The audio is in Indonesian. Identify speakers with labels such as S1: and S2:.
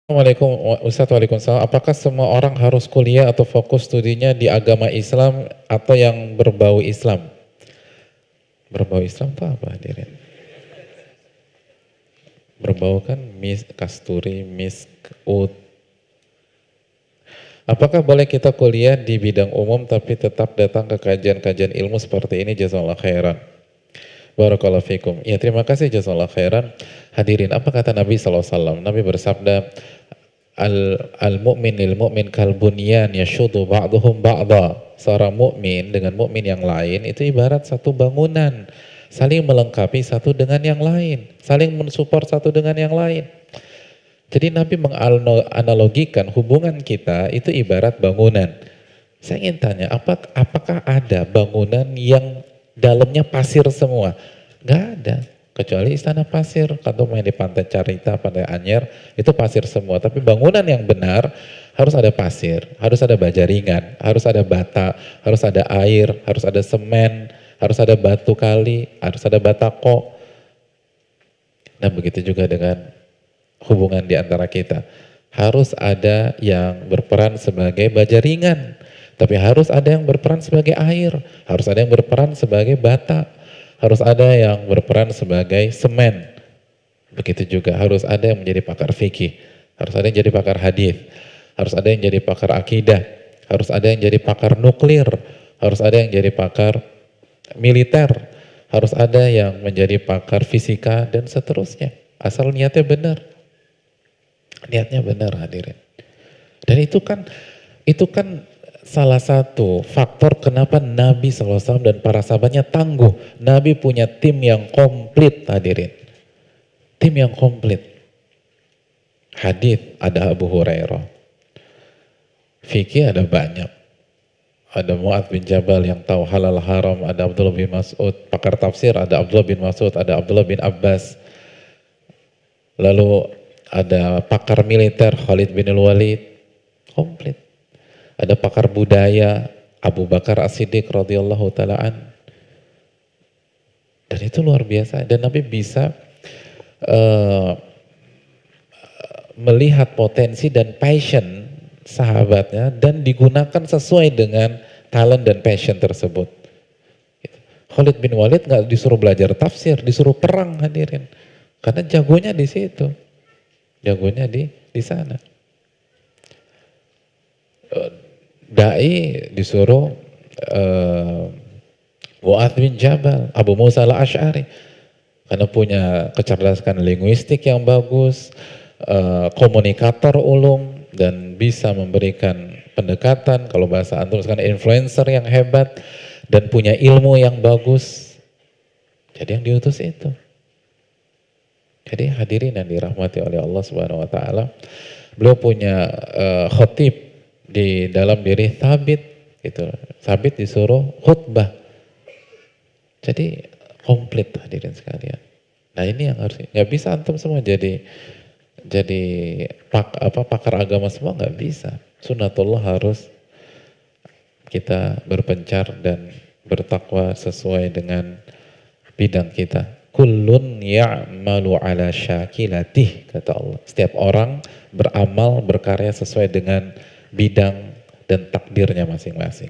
S1: Assalamualaikum Ustaz, waalaikumsalam. Apakah semua orang harus kuliah atau fokus studinya di agama Islam atau yang berbau Islam? Berbau Islam itu apa hadirin? Berbau kan kasturi, ud. Apakah boleh kita kuliah di bidang umum tapi tetap datang ke kajian-kajian ilmu seperti ini? Jazakallahu khairan. Barakallahu fikum. Ya, terima kasih, jazakallahu khairan. Hadirin, apa kata Nabi SAW? Nabi bersabda, Al-mu'min lil mu'min kal bunyan yashudu ba'duhum ba'da. Seorang mukmin dengan mukmin yang lain itu ibarat satu bangunan, saling melengkapi satu dengan yang lain, saling mensupport satu dengan yang lain. Jadi Nabi menganalogikan hubungan kita itu ibarat bangunan. Saya ingin tanya, apakah ada bangunan yang dalamnya pasir semua? Gak ada, kecuali Istana Pasir, atau main di Pantai Carita, Pantai Anyer, itu pasir semua. Tapi bangunan yang benar harus ada pasir, harus ada baja ringan, harus ada bata, harus ada air, harus ada semen, harus ada batu kali, harus ada batako. Nah, begitu juga dengan hubungan di antara kita. Harus ada yang berperan sebagai baja ringan, tapi harus ada yang berperan sebagai air, harus ada yang berperan sebagai bata, harus ada yang berperan sebagai semen. Begitu juga harus ada yang menjadi pakar fikih, harus ada yang jadi pakar hadis, harus ada yang jadi pakar akidah, harus ada yang jadi pakar nuklir, harus ada yang jadi pakar militer, harus ada yang menjadi pakar fisika dan seterusnya. Asal niatnya benar. Niatnya benar, hadirin. Dan itu kan salah satu faktor kenapa Nabi SAW dan para sahabatnya tangguh. Nabi punya tim yang komplit, hadirin. Tim yang komplit. Hadis ada Abu Hurairah. Fikih ada banyak. Ada Mu'adz bin Jabal yang tahu halal haram, ada Abdullah bin Mas'ud. Pakar tafsir ada Abdullah bin Mas'ud, ada Abdullah bin Abbas. Lalu ada pakar militer Khalid bin Walid, komplit. Ada pakar budaya Abu Bakar As-Siddiq radhiyallahu taalaan. Dan itu luar biasa. Dan Nabi bisa melihat potensi dan passion sahabatnya dan digunakan sesuai dengan talent dan passion tersebut. Khalid bin Walid nggak disuruh belajar tafsir, disuruh perang, hadirin. Karena jagonya di situ. Jagonya di sana. Dai disuruh Mu'adz bin Jabal, Abu Musa al-Asy'ari, karena punya kecerdasan linguistik yang bagus, komunikator ulung, dan bisa memberikan pendekatan, kalau bahasa antum sekarang influencer yang hebat, dan punya ilmu yang bagus. Jadi yang diutus itu. Jadi hadirin yang dirahmati oleh Allah Subhanahu wa taala, beliau punya khotib di dalam diri Thabit gitu. Thabit disuruh khutbah. Jadi komplit, hadirin sekalian. Nah, ini yang harus, nggak bisa antum semua jadi pakar agama semua, nggak bisa. Sunnatullah harus kita berpencar dan bertakwa sesuai dengan bidang kita. Kullun ya'malu ala syakilatih, kata Allah. Setiap orang beramal, berkarya sesuai dengan bidang dan takdirnya masing-masing.